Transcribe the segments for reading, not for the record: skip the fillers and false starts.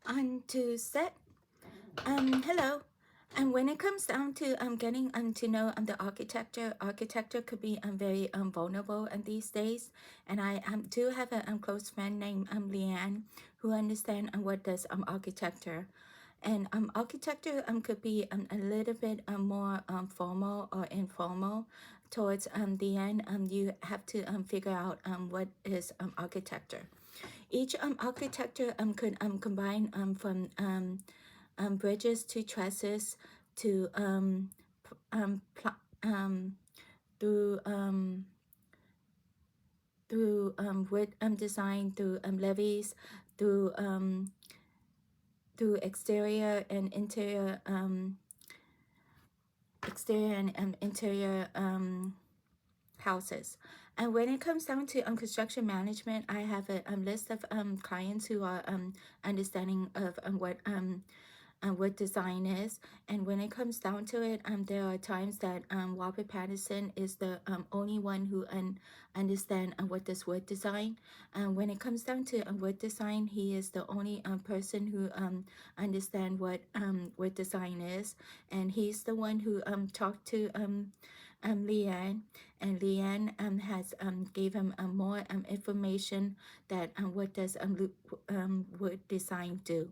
On to set. Hello. And when it comes down to getting to know the architecture could be very vulnerable these days. And I do have a close friend named Leanne who understand what does architecture. And architecture could be a little bit more formal or informal. Towards the end, you have to figure out what is architecture. Each architecture could combine from bridges to trusses to through wood design, through levees, through through exterior and interior houses. And when it comes down to construction management, I have a list of clients who are understanding of what design is. And when it comes down to it, there are times that Robert Pattinson is the only one who understand what does wood design. And when it comes down to wood design, he is the only person who understand what wood design is. And he's the one who talked to Leanne, and Leanne has gave him more information that what does wood design do.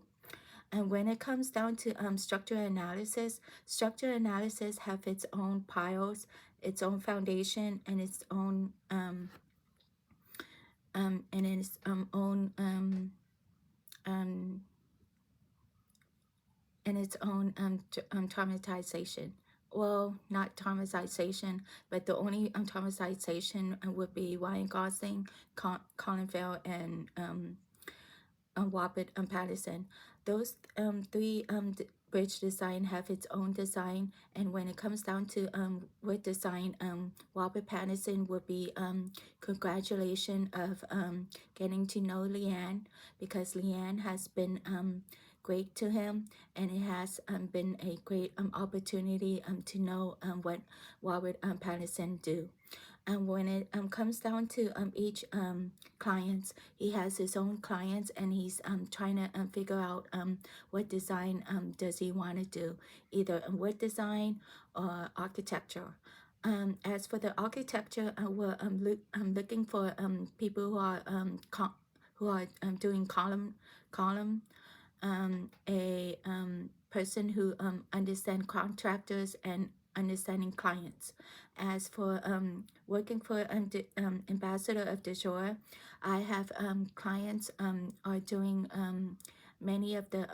And when it comes down to structural analysis have its own piles, its own foundation, and its own um, and its own traumatization. Well, not traumatization, but the only traumatization would be Ryan Gosling, Colin Farrell, and Robert Pattinson. Those three bridge design have its own design, and when it comes down to wood design, Robert Pattinson would be congratulation of getting to know Leanne, because Leanne has been great to him, and it has been a great opportunity to know what Robert Pattinson do. And when it comes down to each clients, he has his own clients, and he's trying to figure out what design does he want to do, either wood design or architecture. As for the architecture, I'm looking for people who are doing column, a person who understand contractors and understanding clients. As for working for ambassador of the Jour, I have clients are doing many of the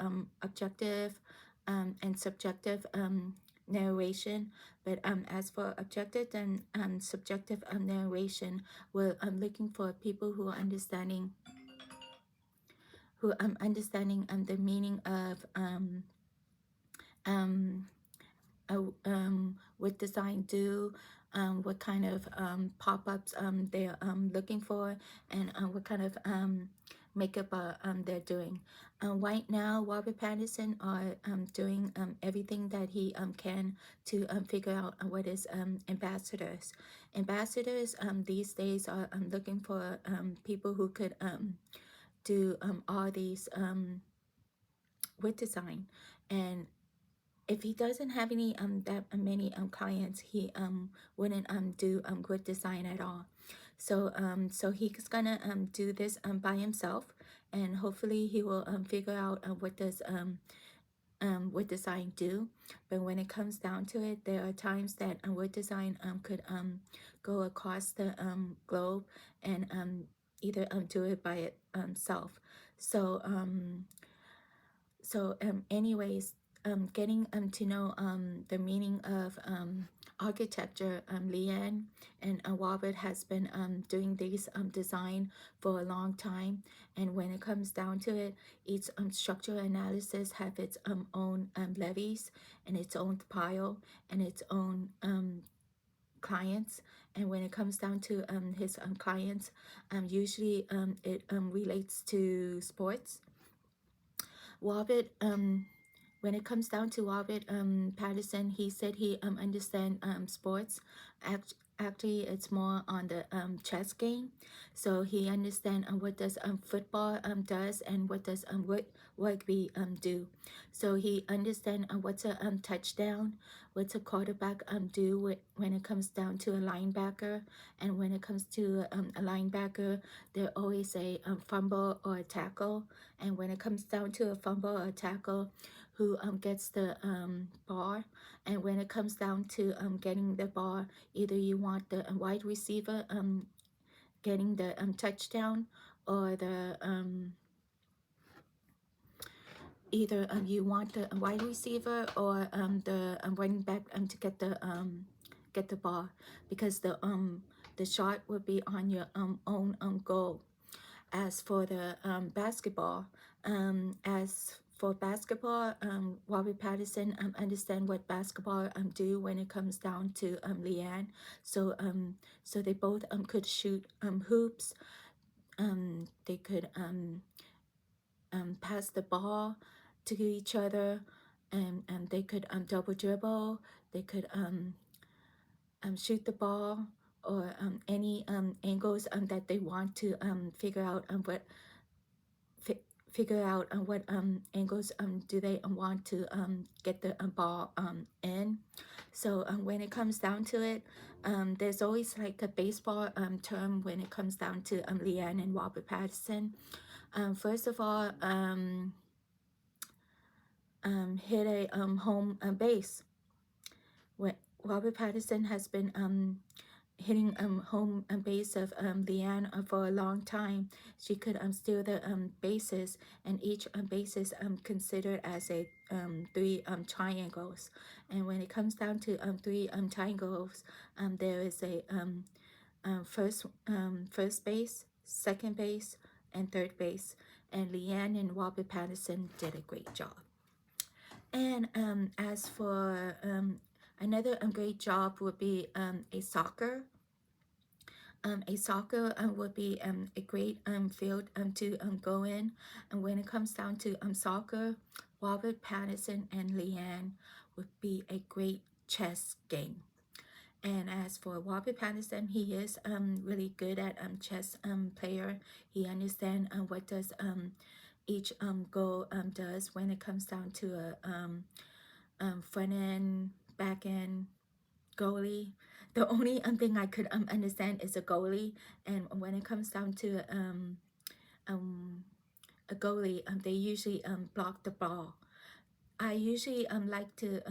objective and subjective narration. But as for objective and subjective narration, we're looking for people who are understanding the meaning of um, what design do, what kind of pop-ups they're looking for, and what kind of makeup they're doing. Right now, Robert Pattinson are doing everything that he can to figure out what is ambassadors. Ambassadors these days are looking for people who could do all these with design. And if he doesn't have any that many clients, he wouldn't do good design at all. So he's gonna do this by himself, and hopefully he will figure out what design do. But when it comes down to it, there are times that what design could go across the globe and either do it by itself. So anyways, getting to know the meaning of architecture, Leanne and Robert has been doing these design for a long time. And when it comes down to it, each structural analysis have its own levies and its own pile and its own clients. And when it comes down to his clients, usually it relates to sports. Robert, when it comes down to Robert Pattinson, he said he understand sports. actually it's more on the chess game. So he understand what does football does, and what does rugby do. So he understand what's a touchdown, what's a quarterback do when it comes down to a linebacker, and when it comes to a linebacker, they always say fumble or a tackle, and when it comes down to a fumble or a tackle, who gets the ball, and when it comes down to getting the ball, either you want the wide receiver getting the touchdown, or the either you want the wide receiver or the running back to get the ball, because the shot will be on your own goal. As for the basketball, Robert Pattinson understand what basketball do when it comes down to Leanne. So so they both could shoot hoops. They could pass the ball to each other, and they could double dribble. They could shoot the ball, or any angles that they want to figure out fi- figure out what angles do they want to get the ball in. So when it comes down to it, there's always like a baseball term when it comes down to Leanne and Robert Pattinson. First of all, hit a home base. When Robert Pattinson has been hitting home base of Leanne for a long time. She could steal the bases, and each base is considered as a three triangles. And when it comes down to three triangles, there is a first base, second base, and third base. And Leanne and Robert Pattinson did a great job. And as for another great job would be a soccer. A soccer would be a great field to go in. And when it comes down to soccer, Robert Pattinson and Leanne would be a great chess game. And as for Robert Pattinson, he is really good at chess player. He understands what does each goal does when it comes down to a front end, back end, goalie. The only thing I could understand is a goalie, and when it comes down to a goalie, they usually block the ball. I usually like to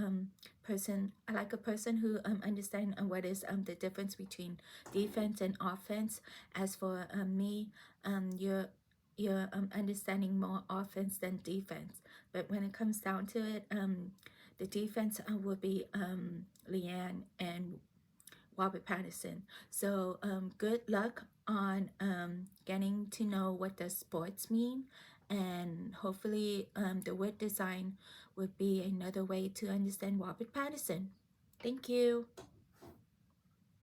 I like a person who understand what is the difference between defense and offense. As for me, you're understanding more offense than defense. But when it comes down to it, the defense would be Leanne and Robert Pattinson. So good luck on getting to know what does sports mean, and hopefully the word design would be another way to understand Robert Pattinson. Thank you.